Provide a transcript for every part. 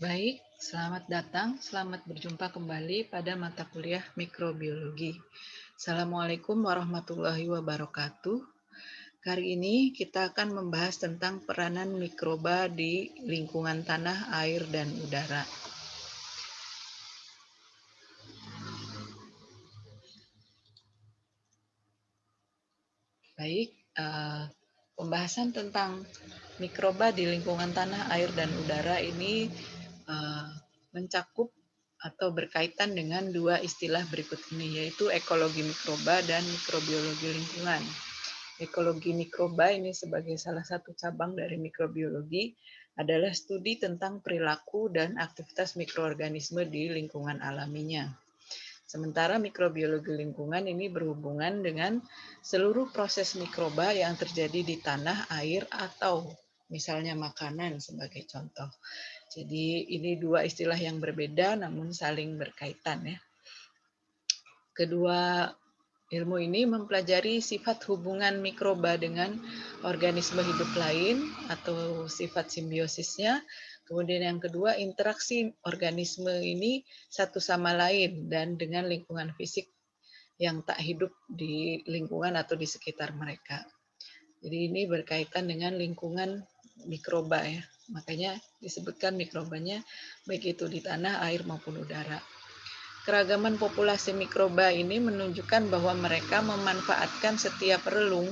Baik, selamat datang, selamat berjumpa kembali pada mata kuliah mikrobiologi. Assalamualaikum warahmatullahi wabarakatuh. Kali ini kita akan membahas tentang peranan mikroba di lingkungan tanah, air, dan udara. Baik, pembahasan tentang mikroba di lingkungan tanah, air, dan udara ini mencakup atau berkaitan dengan dua istilah berikut ini, yaitu ekologi mikroba dan mikrobiologi lingkungan. Ekologi mikroba ini sebagai salah satu cabang dari mikrobiologi adalah studi tentang perilaku dan aktivitas mikroorganisme di lingkungan alaminya. Sementara mikrobiologi lingkungan ini berhubungan dengan seluruh proses mikroba yang terjadi di tanah, air, atau misalnya makanan sebagai contoh. Jadi ini dua istilah yang berbeda namun saling berkaitan ya. Kedua ilmu ini mempelajari sifat hubungan mikroba dengan organisme hidup lain atau sifat simbiosisnya. Kemudian yang kedua, interaksi organisme ini satu sama lain dan dengan lingkungan fisik yang tak hidup di lingkungan atau di sekitar mereka. Jadi ini berkaitan dengan lingkungan mikroba ya. Makanya disebutkan mikrobanya baik itu di tanah, air maupun udara. Keragaman populasi mikroba ini menunjukkan bahwa mereka memanfaatkan setiap relung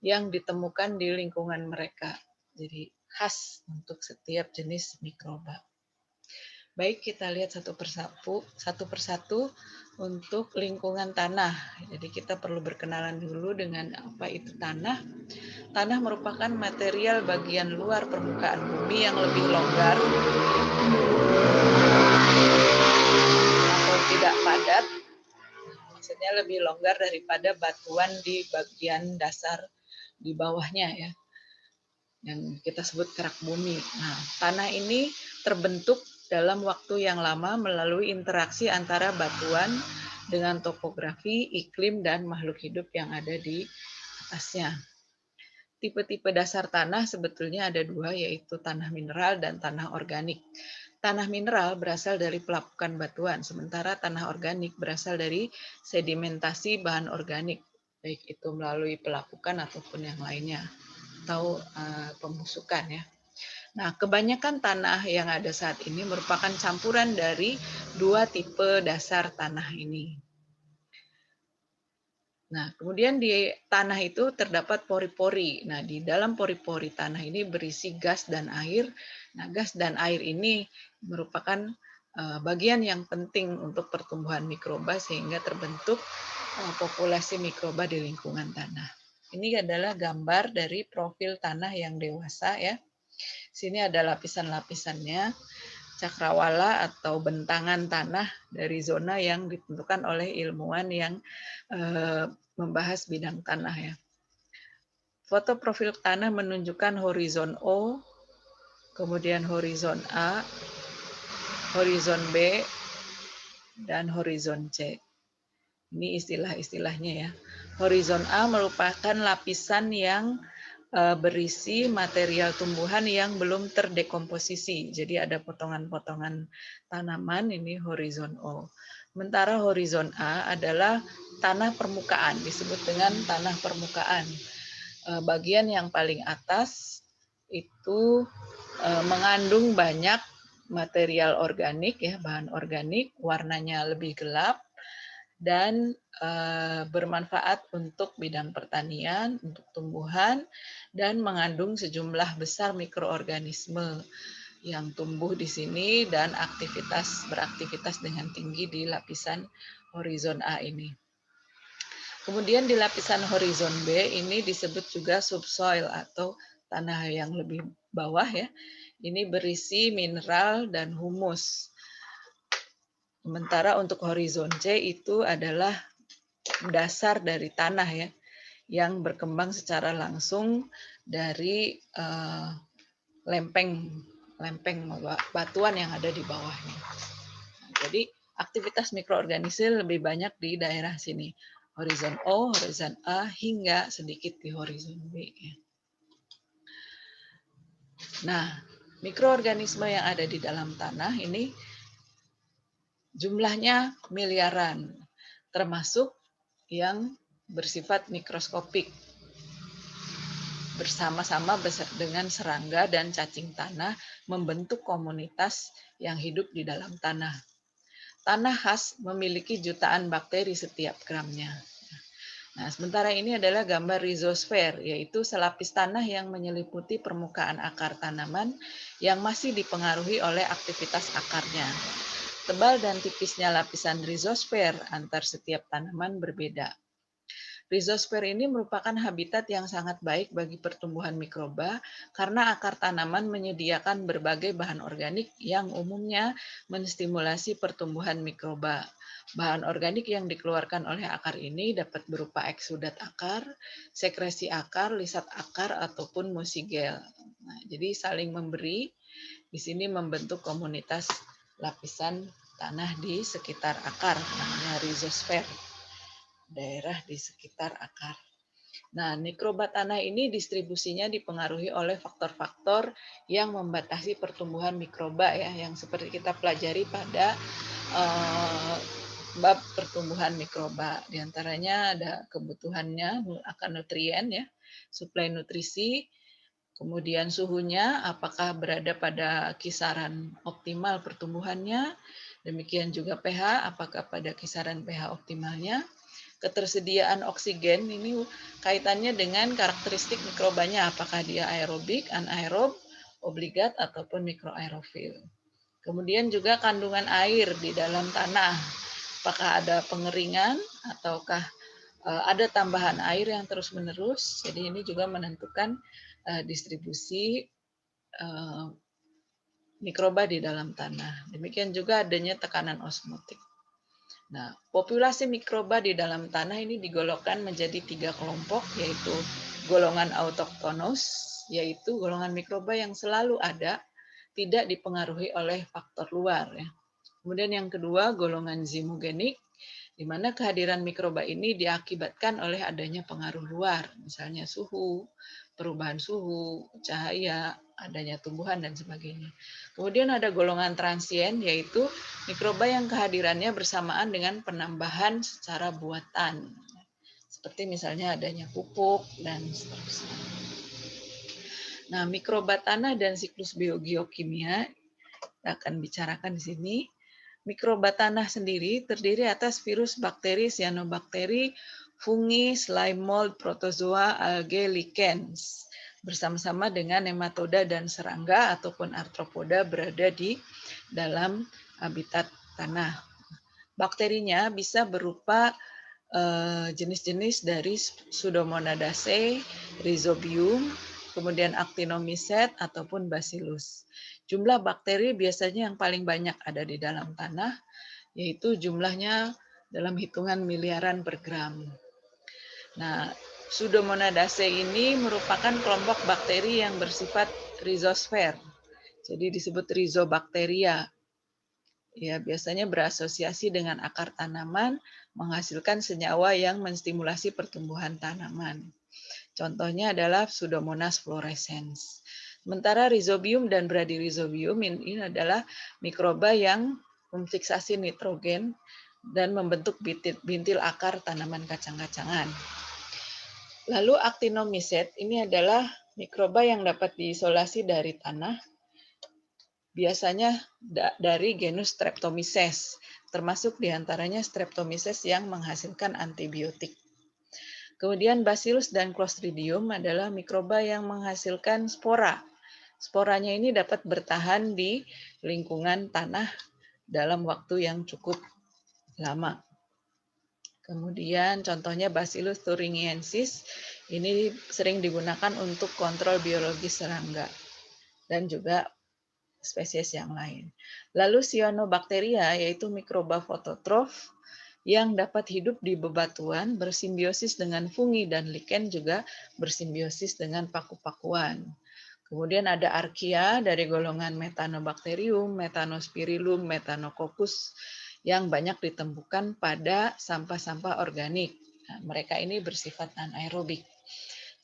yang ditemukan di lingkungan mereka. Jadi khas untuk setiap jenis mikroba. Baik, kita lihat satu persatu untuk lingkungan tanah. Jadi kita perlu berkenalan dulu dengan apa itu tanah. Tanah merupakan material bagian luar permukaan bumi yang lebih longgar atau tidak padat, maksudnya lebih longgar daripada batuan di bagian dasar di bawahnya ya, yang kita sebut kerak bumi. Nah, tanah ini terbentuk dalam waktu yang lama melalui interaksi antara batuan dengan topografi, iklim, dan makhluk hidup yang ada di atasnya. Tipe-tipe dasar tanah sebetulnya ada dua, yaitu tanah mineral dan tanah organik. Tanah mineral berasal dari pelapukan batuan, sementara tanah organik berasal dari sedimentasi bahan organik, baik itu melalui pelapukan ataupun yang lainnya, atau pembusukan ya. Nah, kebanyakan tanah yang ada saat ini merupakan campuran dari dua tipe dasar tanah ini. Nah, kemudian di tanah itu terdapat pori-pori. Nah, di dalam pori-pori tanah ini berisi gas dan air. Nah, gas dan air ini merupakan bagian yang penting untuk pertumbuhan mikroba sehingga terbentuk populasi mikroba di lingkungan tanah. Ini adalah gambar dari profil tanah yang dewasa ya. Sini ada lapisan-lapisannya, cakrawala atau bentangan tanah dari zona yang ditentukan oleh ilmuwan yang membahas bidang tanah ya. Foto profil tanah menunjukkan horizon O, kemudian horizon A, horizon B, dan horizon C. Ini istilah-istilahnya ya. Horizon A merupakan lapisan yang berisi material tumbuhan yang belum terdekomposisi. Jadi ada potongan-potongan tanaman, ini horizon O. Sementara horizon A adalah tanah permukaan, disebut dengan tanah permukaan. Bagian yang paling atas itu mengandung banyak material organik ya, bahan organik, warnanya lebih gelap dan bermanfaat untuk bidang pertanian, untuk tumbuhan, dan mengandung sejumlah besar mikroorganisme yang tumbuh di sini dan beraktivitas dengan tinggi di lapisan horizon A ini. Kemudian di lapisan horizon B ini disebut juga subsoil atau tanah yang lebih bawah ya. Ini berisi mineral dan humus. Sementara untuk horizon C itu adalah dasar dari tanah ya, yang berkembang secara langsung dari lempeng batuan yang ada di bawahnya. Jadi aktivitas mikroorganisme lebih banyak di daerah sini, horizon O, horizon A, hingga sedikit di horizon B. Nah, Mikroorganisme yang ada di dalam tanah ini jumlahnya miliaran, termasuk yang bersifat mikroskopik, bersama-sama dengan serangga dan cacing tanah membentuk komunitas yang hidup di dalam tanah. Tanah khas memiliki jutaan bakteri setiap gramnya. Nah, sementara ini adalah gambar rhizosfer, yaitu selapis tanah yang menyeliputi permukaan akar tanaman yang masih dipengaruhi oleh aktivitas akarnya. Tebal dan tipisnya lapisan rhizosfer antar setiap tanaman berbeda. Rhizosfer ini merupakan habitat yang sangat baik bagi pertumbuhan mikroba karena akar tanaman menyediakan berbagai bahan organik yang umumnya menstimulasi pertumbuhan mikroba. Bahan organik yang dikeluarkan oleh akar ini dapat berupa eksudat akar, sekresi akar, lisat akar, ataupun musigel. Nah, jadi saling memberi, di sini membentuk komunitas lapisan tanah di sekitar akar, namanya rhizosfer, daerah di sekitar akar. Nah, mikroba tanah ini distribusinya dipengaruhi oleh faktor-faktor yang membatasi pertumbuhan mikroba ya, yang seperti kita pelajari pada bab pertumbuhan mikroba. Di antaranya ada kebutuhannya akan nutrien ya, suplai nutrisi, kemudian suhunya apakah berada pada kisaran optimal pertumbuhannya, demikian juga pH apakah pada kisaran pH optimalnya. Ketersediaan oksigen ini kaitannya dengan karakteristik mikrobanya, apakah dia aerobik, anaerob, obligat, ataupun mikroaerofil. Kemudian juga kandungan air di dalam tanah, apakah ada pengeringan ataukah ada tambahan air yang terus-menerus. Jadi ini juga menentukan distribusi mikroba di dalam tanah. Demikian juga adanya tekanan osmotik. Nah, populasi mikroba di dalam tanah ini digolongkan menjadi 3 kelompok, yaitu golongan autochthonous, yaitu golongan mikroba yang selalu ada, tidak dipengaruhi oleh faktor luar. Ya. Kemudian yang kedua, golongan zimogenik, di mana kehadiran mikroba ini diakibatkan oleh adanya pengaruh luar, misalnya suhu, perubahan suhu, cahaya, adanya tumbuhan, dan sebagainya. Kemudian ada golongan transien, yaitu mikroba yang kehadirannya bersamaan dengan penambahan secara buatan, seperti misalnya adanya pupuk, dan seterusnya. Nah, mikroba tanah dan siklus biogeokimia kita akan bicarakan di sini. Mikroba tanah sendiri terdiri atas virus, bakteri, cyanobactery, fungi, slime mold, protozoa, algae, lichens bersama-sama dengan nematoda dan serangga ataupun arthropoda berada di dalam habitat tanah. Bakterinya bisa berupa jenis-jenis dari Pseudomonadaceae, Rhizobium, kemudian Actinomycete ataupun Bacillus. Jumlah bakteri biasanya yang paling banyak ada di dalam tanah, yaitu jumlahnya dalam hitungan miliaran per gram. Nah, Pseudomonadaceae ini merupakan kelompok bakteri yang bersifat rhizosfer. Jadi disebut rhizobacteria. Ya, biasanya berasosiasi dengan akar tanaman, menghasilkan senyawa yang menstimulasi pertumbuhan tanaman. Contohnya adalah Pseudomonas fluorescens. Sementara Rhizobium dan Bradyrhizobium ini adalah mikroba yang memfiksasi nitrogen dan membentuk bintil akar tanaman kacang-kacangan. Lalu Actinomycete ini adalah mikroba yang dapat diisolasi dari tanah, biasanya dari genus Streptomyces, termasuk diantaranya Streptomyces yang menghasilkan antibiotik. Kemudian Bacillus dan Clostridium adalah mikroba yang menghasilkan spora. Sporanya ini dapat bertahan di lingkungan tanah dalam waktu yang cukup lama. Kemudian contohnya Bacillus thuringiensis, ini sering digunakan untuk kontrol biologis serangga dan juga spesies yang lain. Lalu Cyanobacteria yaitu mikroba fototrof yang dapat hidup di bebatuan, bersimbiosis dengan fungi dan lichen juga bersimbiosis dengan paku-pakuan. Kemudian ada Archaea dari golongan Methanobacterium, Methanospirillum, Methanococcus yang banyak ditemukan pada sampah-sampah organik. Nah, mereka ini bersifat anaerobik.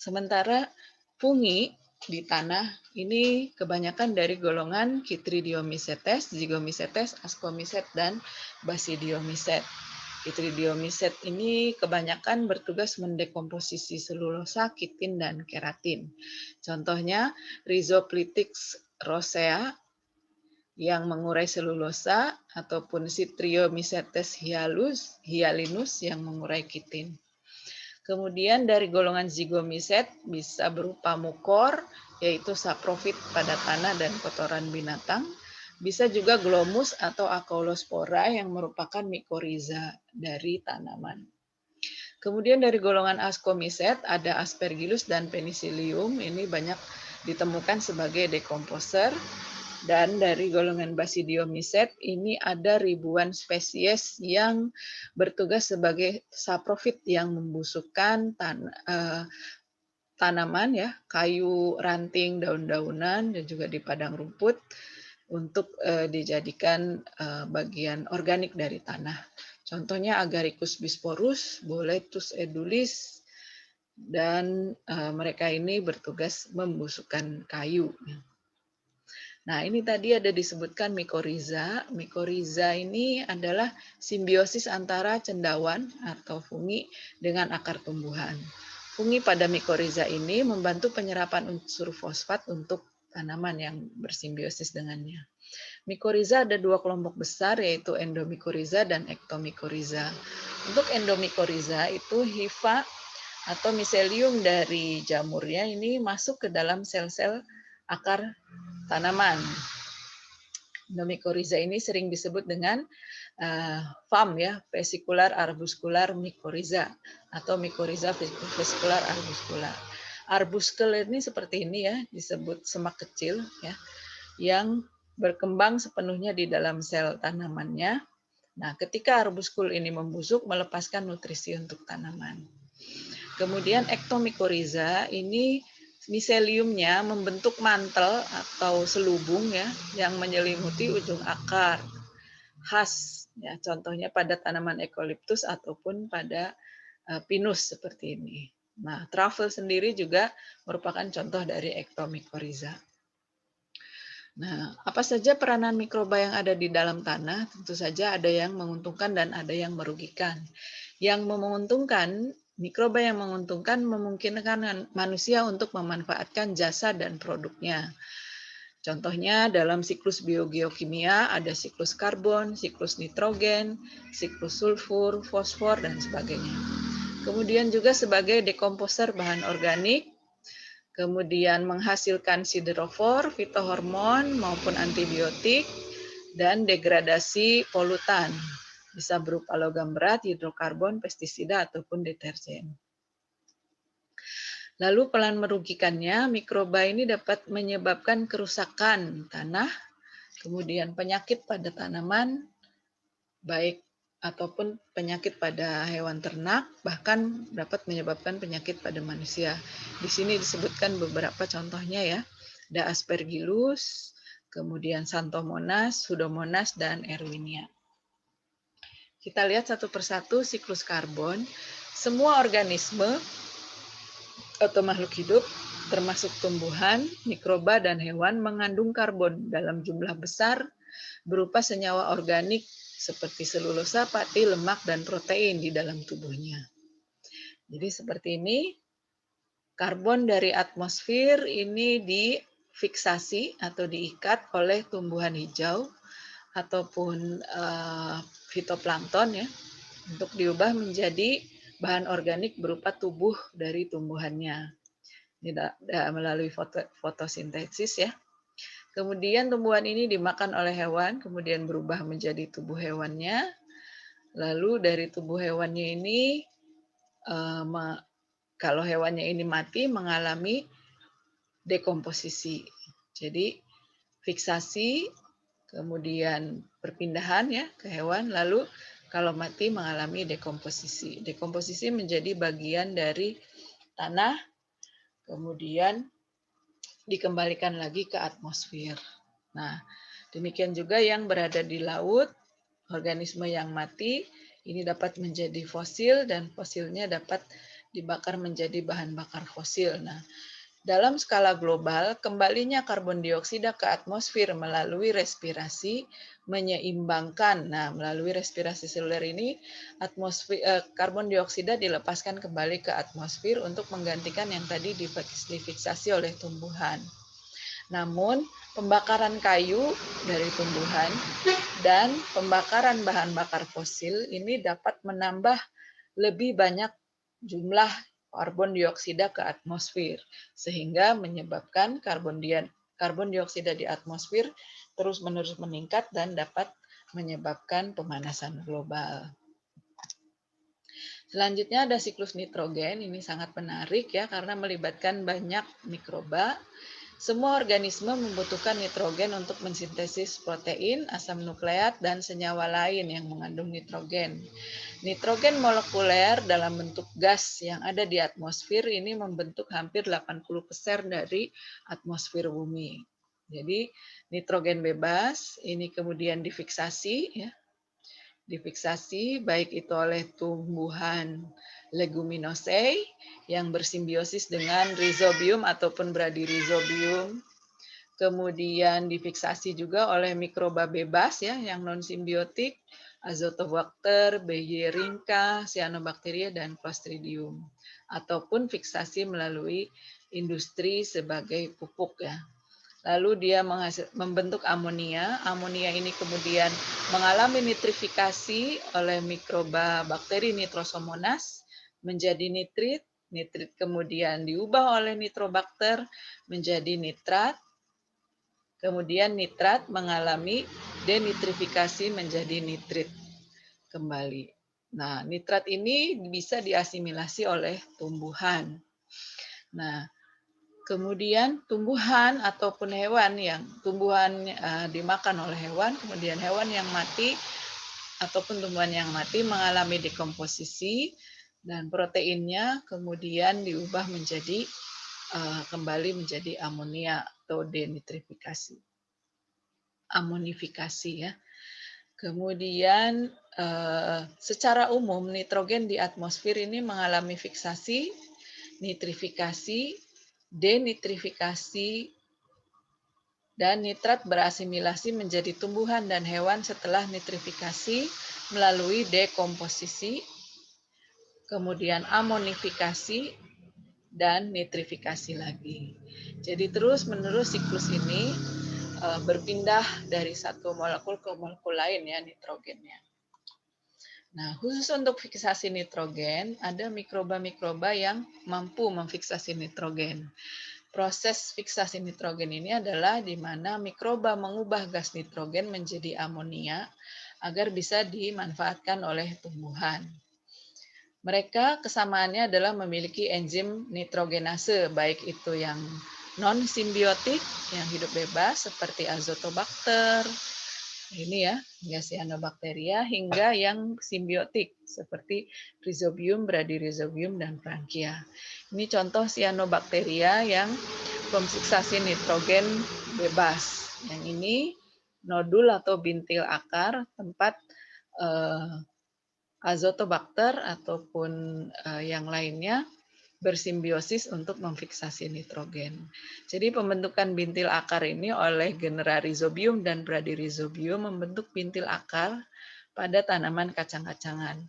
Sementara fungi di tanah ini kebanyakan dari golongan Chytridiomycetes, Zygomycetes, Ascomycete, dan Basidiomycete. Chytridiomycete ini kebanyakan bertugas mendekomposisi selulosa, kitin, dan keratin. Contohnya Rhizoplytics rosea yang mengurai selulosa ataupun Citriomycetes hyalinus yang mengurai kitin. Kemudian dari golongan zygomycete bisa berupa mukor, yaitu saprofit pada tanah dan kotoran binatang. Bisa juga glomus atau acaulospora yang merupakan mikoriza dari tanaman. Kemudian dari golongan ascomycete ada aspergillus dan penicillium, ini banyak ditemukan sebagai dekomposer. Dan dari golongan Basidiomycete ini ada ribuan spesies yang bertugas sebagai saprofit yang membusukkan tanaman ya, kayu, ranting, daun-daunan dan juga di padang rumput untuk dijadikan bagian organik dari tanah. Contohnya Agaricus bisporus, Boletus edulis, dan mereka ini bertugas membusukkan kayu. Nah, ini tadi ada disebutkan mikoriza. Mikoriza ini adalah simbiosis antara cendawan atau fungi dengan akar tumbuhan. Fungi pada mikoriza ini membantu penyerapan unsur fosfat untuk tanaman yang bersimbiosis dengannya. Mikoriza ada dua kelompok besar, yaitu endomikoriza dan ektomikoriza. Untuk endomikoriza itu hifa atau miselium dari jamurnya ini masuk ke dalam sel-sel akar tanaman. Endomikoriza ini sering disebut dengan VAM ya, vesicular arbuscular mycorrhiza atau mycorrhiza vesicular arbuscular. Arbuscle ini seperti ini ya, disebut semak kecil ya, yang berkembang sepenuhnya di dalam sel tanamannya. Nah, ketika arbuskul ini membusuk, melepaskan nutrisi untuk tanaman. Kemudian ektomikoriza ini miseliumnya membentuk mantel atau selubung ya yang menyelimuti ujung akar khas ya, contohnya pada tanaman eucalyptus ataupun pada pinus seperti ini. Nah, truffle sendiri juga merupakan contoh dari ektomikoriza. Nah, apa saja peranan mikroba yang ada di dalam tanah? Tentu saja ada yang menguntungkan dan ada yang merugikan. Yang menguntungkan, mikroba yang menguntungkan memungkinkan manusia untuk memanfaatkan jasa dan produknya. Contohnya dalam siklus biogeokimia ada siklus karbon, siklus nitrogen, siklus sulfur, fosfor, dan sebagainya. Kemudian juga sebagai dekomposer bahan organik, kemudian menghasilkan siderofor, fitohormon maupun antibiotik, dan degradasi polutan. Bisa berupa logam berat, hidrokarbon, pestisida, ataupun deterjen. Lalu peran merugikannya, mikroba ini dapat menyebabkan kerusakan tanah, kemudian penyakit pada tanaman, baik ataupun penyakit pada hewan ternak, bahkan dapat menyebabkan penyakit pada manusia. Di sini disebutkan beberapa contohnya ya. Ada Aspergillus, kemudian Xanthomonas, Pseudomonas, dan Erwinia. Kita lihat satu persatu siklus karbon. Semua organisme atau makhluk hidup, termasuk tumbuhan, mikroba, dan hewan, mengandung karbon dalam jumlah besar berupa senyawa organik seperti selulosa, pati, lemak, dan protein di dalam tubuhnya. Jadi seperti ini, karbon dari atmosfer ini difiksasi atau diikat oleh tumbuhan hijau ataupun fitoplankton ya, untuk diubah menjadi bahan organik berupa tubuh dari tumbuhannya. Tidak melalui fotosintesis ya. Kemudian tumbuhan ini dimakan oleh hewan, kemudian berubah menjadi tubuh hewannya. Lalu dari tubuh hewannya ini, kalau hewannya ini mati, mengalami dekomposisi. Jadi fiksasi, kemudian perpindahan ya ke hewan, lalu kalau mati mengalami dekomposisi. Dekomposisi menjadi bagian dari tanah, kemudian dikembalikan lagi ke atmosfer. Nah, demikian juga yang berada di laut, organisme yang mati, ini dapat menjadi fosil dan fosilnya dapat dibakar menjadi bahan bakar fosil. Nah, Dalam skala global, kembalinya karbon dioksida ke atmosfer melalui respirasi menyeimbangkan. Nah, melalui respirasi seluler ini, karbon dioksida dilepaskan kembali ke atmosfer untuk menggantikan yang tadi difiksasi oleh tumbuhan. Namun, pembakaran kayu dari tumbuhan dan pembakaran bahan bakar fosil ini dapat menambah lebih banyak jumlah karbon dioksida ke atmosfer, sehingga menyebabkan karbon dioksida di atmosfer terus-menerus meningkat dan dapat menyebabkan pemanasan global. Selanjutnya ada siklus nitrogen, ini sangat menarik ya karena melibatkan banyak mikroba. Semua organisme membutuhkan nitrogen untuk mensintesis protein, asam nukleat, dan senyawa lain yang mengandung nitrogen. Nitrogen molekuler dalam bentuk gas yang ada di atmosfer ini membentuk hampir 80% dari atmosfer bumi. Jadi nitrogen bebas ini kemudian difiksasi ya, difiksasi baik itu oleh tumbuhan leguminosae yang bersimbiosis dengan rhizobium ataupun bradyrhizobium. Kemudian difiksasi juga oleh mikroba bebas ya yang non simbiotik, Azotobacter, Beijeringia, Cyanobacteria dan Clostridium. Ataupun fiksasi melalui industri sebagai pupuk ya. Lalu dia membentuk amonia. Amonia ini kemudian mengalami nitrifikasi oleh mikroba bakteri Nitrosomonas menjadi nitrit. Nitrit kemudian diubah oleh nitrobakter menjadi nitrat. Kemudian nitrat mengalami denitrifikasi menjadi nitrit kembali. Nah, nitrat ini bisa diasimilasi oleh tumbuhan. Nah, kemudian tumbuhan ataupun hewan yang dimakan oleh hewan, kemudian hewan yang mati ataupun tumbuhan yang mati mengalami dekomposisi dan proteinnya kemudian diubah menjadi kembali menjadi amonia atau denitrifikasi. Amonifikasi ya. Kemudian secara umum nitrogen di atmosfer ini mengalami fiksasi, nitrifikasi, denitrifikasi, dan nitrat berasimilasi menjadi tumbuhan dan hewan setelah nitrifikasi melalui dekomposisi, kemudian amonifikasi, dan nitrifikasi lagi. Jadi terus-menerus siklus ini berpindah dari satu molekul ke molekul lain ya nitrogennya. Nah, khusus untuk fiksasi nitrogen, ada mikroba-mikroba yang mampu memfiksasi nitrogen. Proses fiksasi nitrogen ini adalah di mana mikroba mengubah gas nitrogen menjadi amonia agar bisa dimanfaatkan oleh tumbuhan. Mereka kesamaannya adalah memiliki enzim nitrogenase, baik itu yang non-simbiotik, yang hidup bebas, seperti Azotobacter, ini ya, Cyanobacteria, hingga yang simbiotik, seperti Rhizobium, Bradyrhizobium, dan Frankia. Ini contoh Cyanobacteria yang memfiksasi nitrogen bebas. Yang ini nodul atau bintil akar, tempat Azotobacter ataupun yang lainnya bersimbiosis untuk memfiksasi nitrogen. Jadi pembentukan bintil akar ini oleh genera Rhizobium dan Bradyrhizobium membentuk bintil akar pada tanaman kacang-kacangan.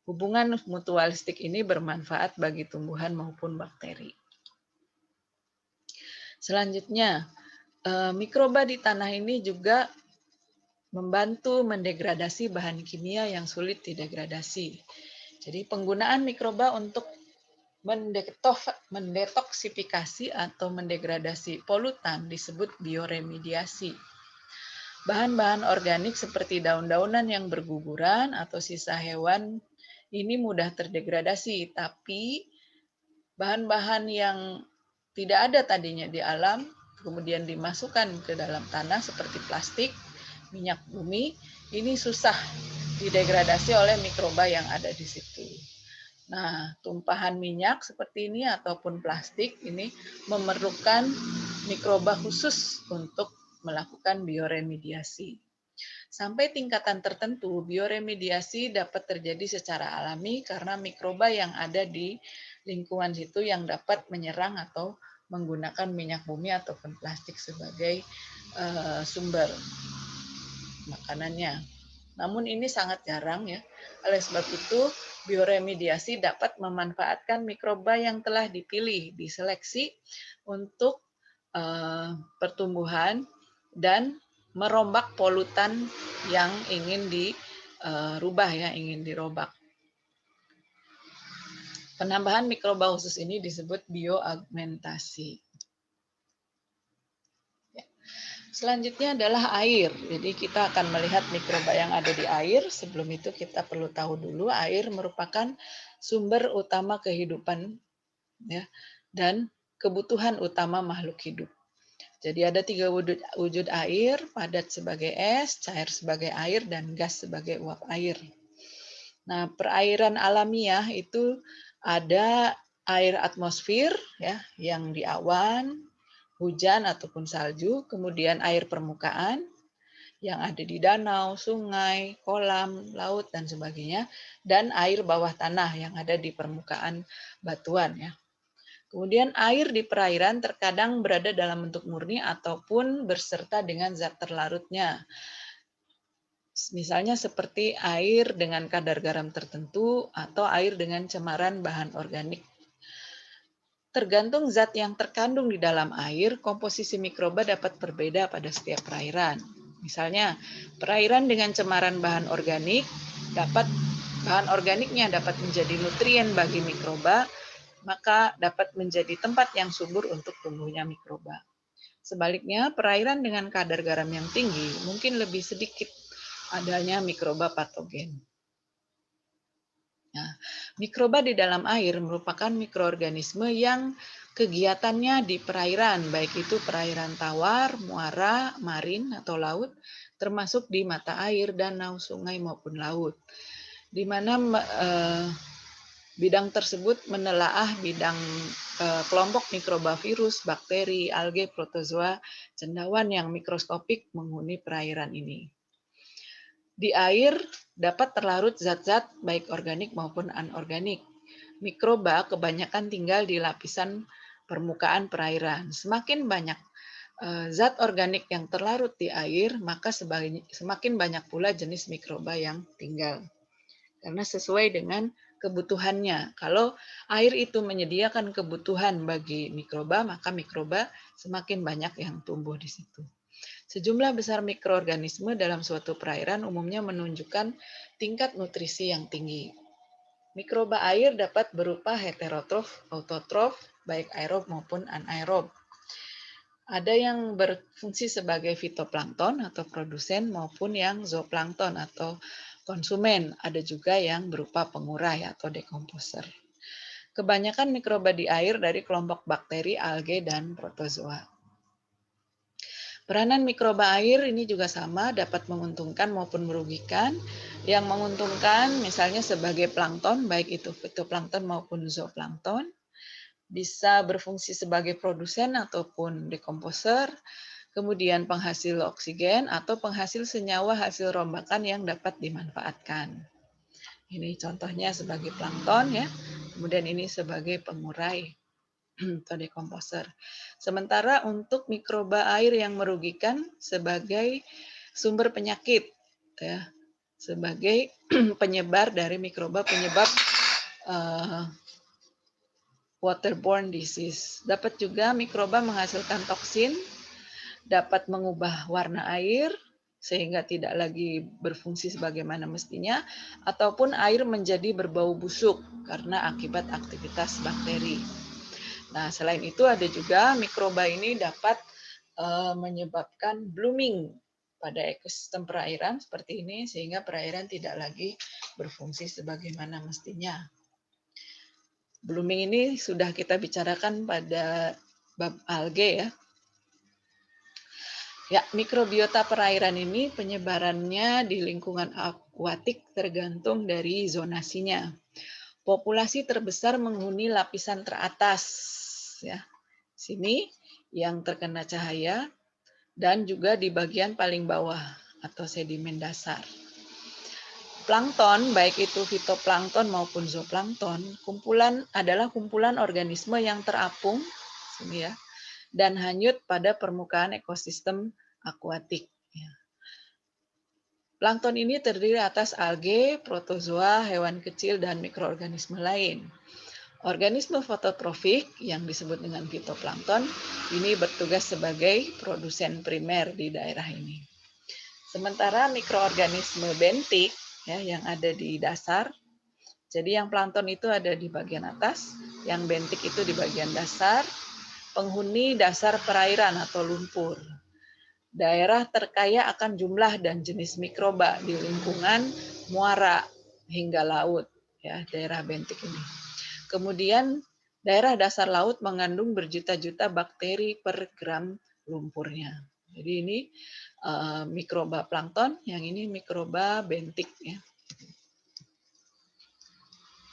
Hubungan mutualistik ini bermanfaat bagi tumbuhan maupun bakteri. Selanjutnya, mikroba di tanah ini juga membantu mendegradasi bahan kimia yang sulit didegradasi. Jadi penggunaan mikroba untuk mendetoksifikasi atau mendegradasi polutan disebut bioremediasi. Bahan-bahan organik seperti daun-daunan yang berguguran atau sisa hewan ini mudah terdegradasi, tapi bahan-bahan yang tidak ada tadinya di alam kemudian dimasukkan ke dalam tanah seperti plastik, minyak bumi, ini susah didegradasi oleh mikroba yang ada di situ. Nah, tumpahan minyak seperti ini ataupun plastik ini memerlukan mikroba khusus untuk melakukan bioremediasi. Sampai tingkatan tertentu, bioremediasi dapat terjadi secara alami karena mikroba yang ada di lingkungan situ yang dapat menyerang atau menggunakan minyak bumi ataupun plastik sebagai sumber makanannya. Namun ini sangat jarang ya. Oleh sebab itu, bioremediasi dapat memanfaatkan mikroba yang telah dipilih, diseleksi untuk pertumbuhan dan merombak polutan yang ingin dirubah ya, ingin dirombak. Penambahan mikroba khusus ini disebut bioagmentasi. Selanjutnya adalah air. Jadi kita akan melihat mikroba yang ada di air. Sebelum itu kita perlu tahu dulu air merupakan sumber utama kehidupan ya, dan kebutuhan utama makhluk hidup. Jadi ada 3 wujud air, padat sebagai es, cair sebagai air, dan gas sebagai uap air. Nah, perairan alamiah itu ada air atmosfer ya, yang di awan, hujan ataupun salju, kemudian air permukaan yang ada di danau, sungai, kolam, laut dan sebagainya, dan air bawah tanah yang ada di permukaan batuan ya. Kemudian air di perairan terkadang berada dalam bentuk murni ataupun berserta dengan zat terlarutnya. Misalnya seperti air dengan kadar garam tertentu atau air dengan cemaran bahan organik. Tergantung zat yang terkandung di dalam air, komposisi mikroba dapat berbeda pada setiap perairan. Misalnya, perairan dengan cemaran bahan organik bahan organiknya dapat menjadi nutrien bagi mikroba, maka dapat menjadi tempat yang subur untuk tumbuhnya mikroba. Sebaliknya, perairan dengan kadar garam yang tinggi mungkin lebih sedikit adanya mikroba patogen. Nah, mikroba di dalam air merupakan mikroorganisme yang kegiatannya di perairan, baik itu perairan tawar, muara, marin, atau laut, termasuk di mata air, danau, sungai, maupun laut. Di mana bidang tersebut menelaah bidang kelompok mikroba virus, bakteri, alge, protozoa, cendawan yang mikroskopik menghuni perairan ini. Di air dapat terlarut zat-zat baik organik maupun anorganik. Mikroba kebanyakan tinggal di lapisan permukaan perairan. Semakin banyak zat organik yang terlarut di air, maka semakin banyak pula jenis mikroba yang tinggal. Karena sesuai dengan kebutuhannya. Kalau air itu menyediakan kebutuhan bagi mikroba, maka mikroba semakin banyak yang tumbuh di situ. Sejumlah besar mikroorganisme dalam suatu perairan umumnya menunjukkan tingkat nutrisi yang tinggi. Mikroba air dapat berupa heterotrof, autotrof, baik aerob maupun anaerob. Ada yang berfungsi sebagai fitoplankton atau produsen maupun yang zooplankton atau konsumen. Ada juga yang berupa pengurai atau dekomposer. Kebanyakan mikroba di air dari kelompok bakteri, alge, dan protozoa. Peranan mikroba air ini juga sama, dapat menguntungkan maupun merugikan. Yang menguntungkan misalnya sebagai plankton, baik itu fitoplankton maupun zooplankton, bisa berfungsi sebagai produsen ataupun dekomposer, kemudian penghasil oksigen atau penghasil senyawa hasil rombakan yang dapat dimanfaatkan. Ini contohnya sebagai plankton ya, kemudian ini sebagai pengurai atau dekomposer. Sementara untuk mikroba air yang merugikan sebagai sumber penyakit, ya, sebagai penyebar dari mikroba penyebab waterborne disease. Dapat juga mikroba menghasilkan toksin, dapat mengubah warna air sehingga tidak lagi berfungsi sebagaimana mestinya, ataupun air menjadi berbau busuk karena akibat aktivitas bakteri. Nah, selain itu ada juga mikroba ini dapat menyebabkan blooming pada ekosistem perairan seperti ini sehingga perairan tidak lagi berfungsi sebagaimana mestinya. Blooming ini sudah kita bicarakan pada bab alge ya. Ya, mikrobiota perairan ini penyebarannya di lingkungan akuatik tergantung dari zonasinya. Populasi terbesar menghuni lapisan teratas ya. Sini yang terkena cahaya dan juga di bagian paling bawah atau sedimen dasar. Plankton, baik itu fitoplankton maupun zooplankton, adalah kumpulan organisme yang terapung sini ya, dan hanyut pada permukaan ekosistem akuatik. Ya. Plankton ini terdiri atas alge, protozoa, hewan kecil, dan mikroorganisme lain. Organisme fototrofik yang disebut dengan fitoplankton ini bertugas sebagai produsen primer di daerah ini. Sementara mikroorganisme bentik ya, yang ada di dasar, jadi yang plankton itu ada di bagian atas, yang bentik itu di bagian dasar, penghuni dasar perairan atau lumpur. Daerah terkaya akan jumlah dan jenis mikroba di lingkungan muara hingga laut, ya daerah bentik ini. Kemudian daerah dasar laut mengandung berjuta-juta bakteri per gram lumpurnya. Jadi ini mikroba plankton, yang ini mikroba bentik ya.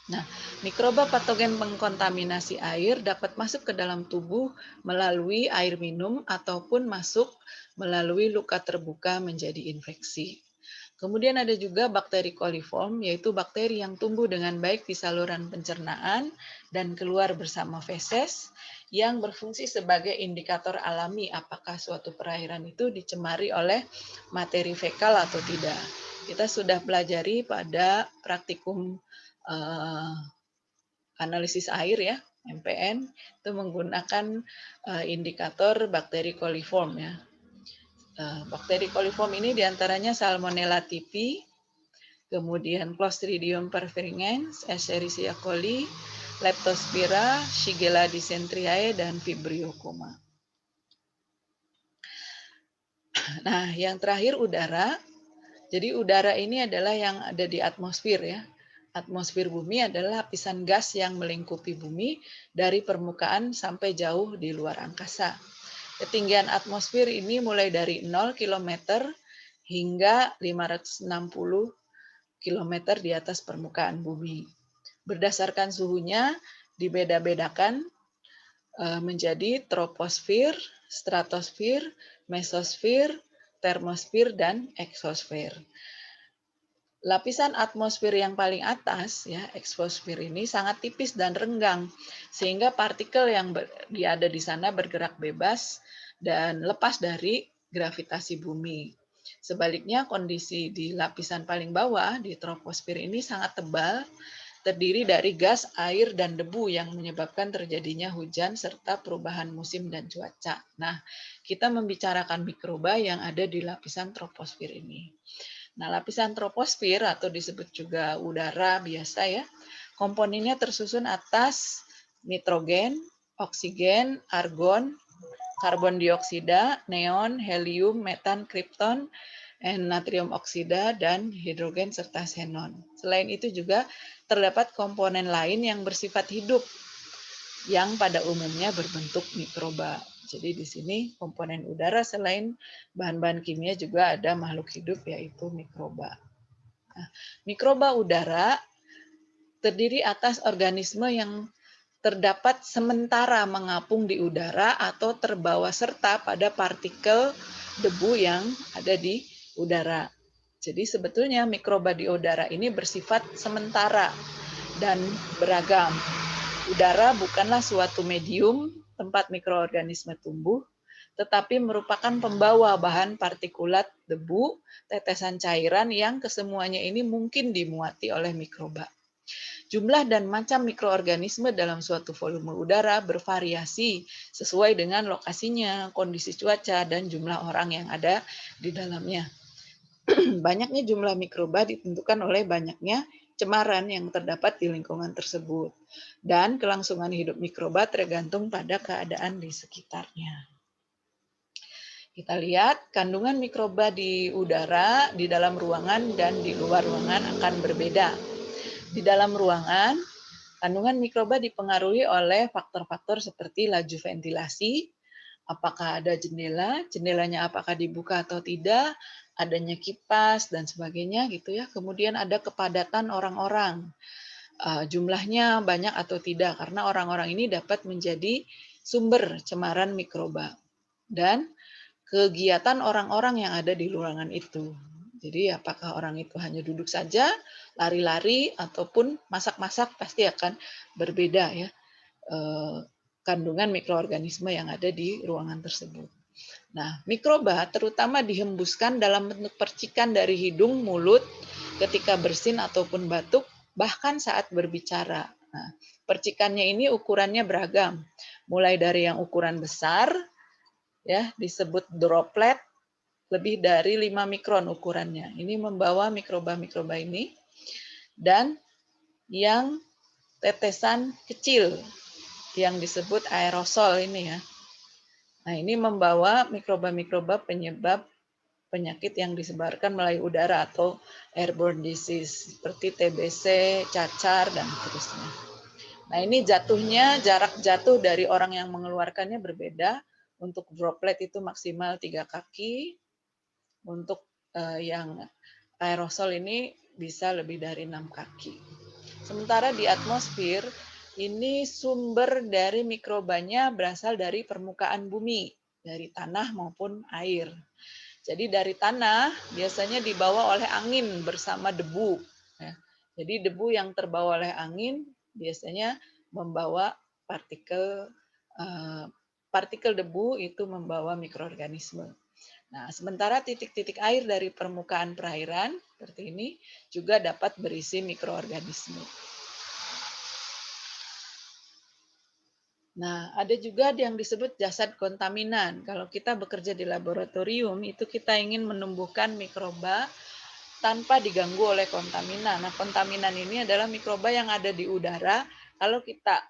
Nah, mikroba patogen pengkontaminasi air dapat masuk ke dalam tubuh melalui air minum ataupun masuk melalui luka terbuka menjadi infeksi. Kemudian ada juga bakteri coliform, yaitu bakteri yang tumbuh dengan baik di saluran pencernaan dan keluar bersama feses, yang berfungsi sebagai indikator alami apakah suatu perairan itu dicemari oleh materi fekal atau tidak. Kita sudah pelajari pada praktikum analisis air ya, MPN, itu menggunakan indikator bakteri coliform ya. Bakteri coliform ini diantaranya Salmonella typhi, kemudian Clostridium perfringens, Escherichia coli, Leptospira, Shigella dysenteriae, dan Vibrio coma. Nah, yang terakhir udara. Jadi udara ini adalah yang ada di atmosfer ya. Atmosfer bumi adalah lapisan gas yang melingkupi bumi dari permukaan sampai jauh di luar angkasa. Ketinggian atmosfer ini mulai dari 0 km hingga 560 km di atas permukaan bumi. Berdasarkan suhunya dibeda-bedakan menjadi troposfer, stratosfer, mesosfer, termosfer, dan eksosfer. Lapisan atmosfer yang paling atas, ya, eksosfer ini sangat tipis dan renggang, sehingga partikel yang ada di sana bergerak bebas dan lepas dari gravitasi bumi. Sebaliknya, kondisi di lapisan paling bawah, di troposfer ini sangat tebal, terdiri dari gas, air, dan debu yang menyebabkan terjadinya hujan serta perubahan musim dan cuaca. Nah, kita membicarakan mikroba yang ada di lapisan troposfer ini. Nah, lapisan troposfer atau disebut juga udara biasa ya, komponennya tersusun atas nitrogen, oksigen, argon, karbon dioksida, neon, helium, metan, kripton, natrium oksida, dan hidrogen serta xenon. Selain itu juga terdapat komponen lain yang bersifat hidup yang pada umumnya berbentuk mikroba. Jadi di sini komponen udara selain bahan-bahan kimia juga ada makhluk hidup yaitu mikroba. Nah, mikroba udara terdiri atas organisme yang terdapat sementara mengapung di udara atau terbawa serta pada partikel debu yang ada di udara. Jadi sebetulnya mikroba di udara ini bersifat sementara dan beragam. Udara bukanlah suatu medium tempat mikroorganisme tumbuh, tetapi merupakan pembawa bahan partikulat debu, tetesan cairan yang kesemuanya ini mungkin dimuati oleh mikroba. Jumlah dan macam mikroorganisme dalam suatu volume udara bervariasi sesuai dengan lokasinya, kondisi cuaca, dan jumlah orang yang ada di dalamnya. Banyaknya jumlah mikroba ditentukan oleh banyaknya cemaran yang terdapat di lingkungan tersebut. Dan kelangsungan hidup mikroba tergantung pada keadaan di sekitarnya. Kita lihat kandungan mikroba di udara, di dalam ruangan, dan di luar ruangan akan berbeda. Di dalam ruangan, kandungan mikroba dipengaruhi oleh faktor-faktor seperti laju ventilasi, apakah ada jendela, jendelanya apakah dibuka atau tidak, adanya kipas dan sebagainya gitu ya. Kemudian ada kepadatan orang-orang, jumlahnya banyak atau tidak, karena orang-orang ini dapat menjadi sumber cemaran mikroba dan kegiatan orang-orang yang ada di ruangan itu. Jadi apakah orang itu hanya duduk saja, lari-lari, ataupun masak-masak, pasti akan berbeda ya kandungan mikroorganisme yang ada di ruangan tersebut. Nah, mikroba terutama dihembuskan dalam bentuk percikan dari hidung, mulut, ketika bersin ataupun batuk, bahkan saat berbicara. Nah, percikannya ini ukurannya beragam, mulai dari yang ukuran besar, ya disebut droplet, lebih dari 5 mikron ukurannya. Ini membawa mikroba-mikroba ini, dan yang tetesan kecil yang disebut aerosol ini ya. Nah, ini membawa mikroba-mikroba penyebab penyakit yang disebarkan melalui udara atau airborne disease seperti TBC, cacar, dan seterusnya. Nah, ini jatuhnya, jarak jatuh dari orang yang mengeluarkannya berbeda. Untuk droplet itu maksimal 3 kaki, untuk yang aerosol ini bisa lebih dari 6 kaki. Sementara di atmosfer, ini sumber dari mikrobanya berasal dari permukaan bumi, dari tanah maupun air. Jadi dari tanah biasanya dibawa oleh angin bersama debu. Ya. Jadi debu yang terbawa oleh angin biasanya membawa partikel debu itu membawa mikroorganisme. Nah, sementara titik-titik air dari permukaan perairan seperti ini juga dapat berisi mikroorganisme. Nah, ada juga yang disebut jasad kontaminan. Kalau kita bekerja di laboratorium, itu kita ingin menumbuhkan mikroba tanpa diganggu oleh kontaminan. Nah, kontaminan ini adalah mikroba yang ada di udara. Kalau kita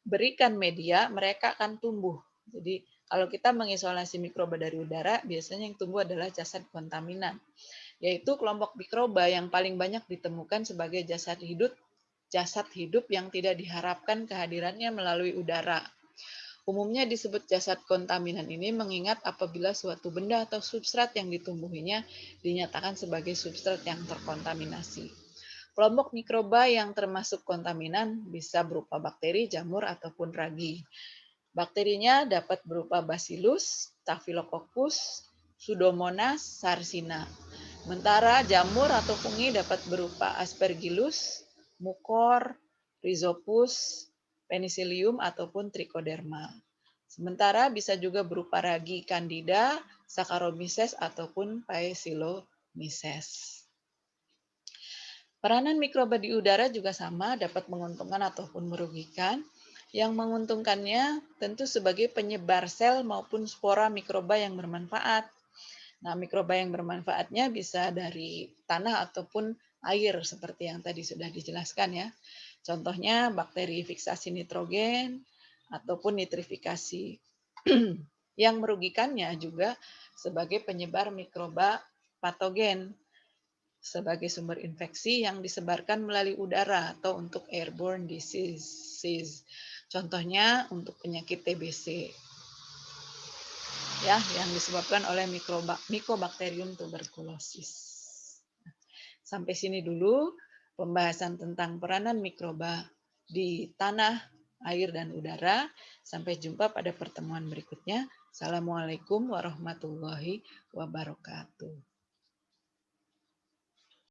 berikan media, mereka akan tumbuh. Jadi, kalau kita mengisolasi mikroba dari udara, biasanya yang tumbuh adalah jasad kontaminan, yaitu kelompok mikroba yang paling banyak ditemukan sebagai jasad hidup yang tidak diharapkan kehadirannya melalui udara. Umumnya disebut jasad kontaminan ini mengingat apabila suatu benda atau substrat yang ditumbuhinya dinyatakan sebagai substrat yang terkontaminasi. Kelompok mikroba yang termasuk kontaminan bisa berupa bakteri, jamur, ataupun ragi. Bakterinya dapat berupa Bacillus, Staphylococcus, Pseudomonas, Sarcina. Sementara jamur atau fungi dapat berupa Aspergillus, Mucor, Rhizopus, Penicillium, ataupun Trichoderma. Sementara bisa juga berupa ragi Candida, Saccharomyces, ataupun Paesilomyces. Peranan mikroba di udara juga sama, dapat menguntungkan ataupun merugikan. Yang menguntungkannya tentu sebagai penyebar sel maupun spora mikroba yang bermanfaat. Nah, mikroba yang bermanfaatnya bisa dari tanah ataupun air seperti yang tadi sudah dijelaskan ya. Contohnya bakteri fiksasi nitrogen ataupun nitrifikasi. Yang merugikannya juga sebagai penyebar mikroba patogen sebagai sumber infeksi yang disebarkan melalui udara atau untuk airborne disease. Contohnya untuk penyakit TBC ya yang disebabkan oleh Mycobacterium tuberculosis. Sampai sini dulu pembahasan tentang peranan mikroba di tanah, air, dan udara. Sampai jumpa pada pertemuan berikutnya. Assalamualaikum warahmatullahi wabarakatuh.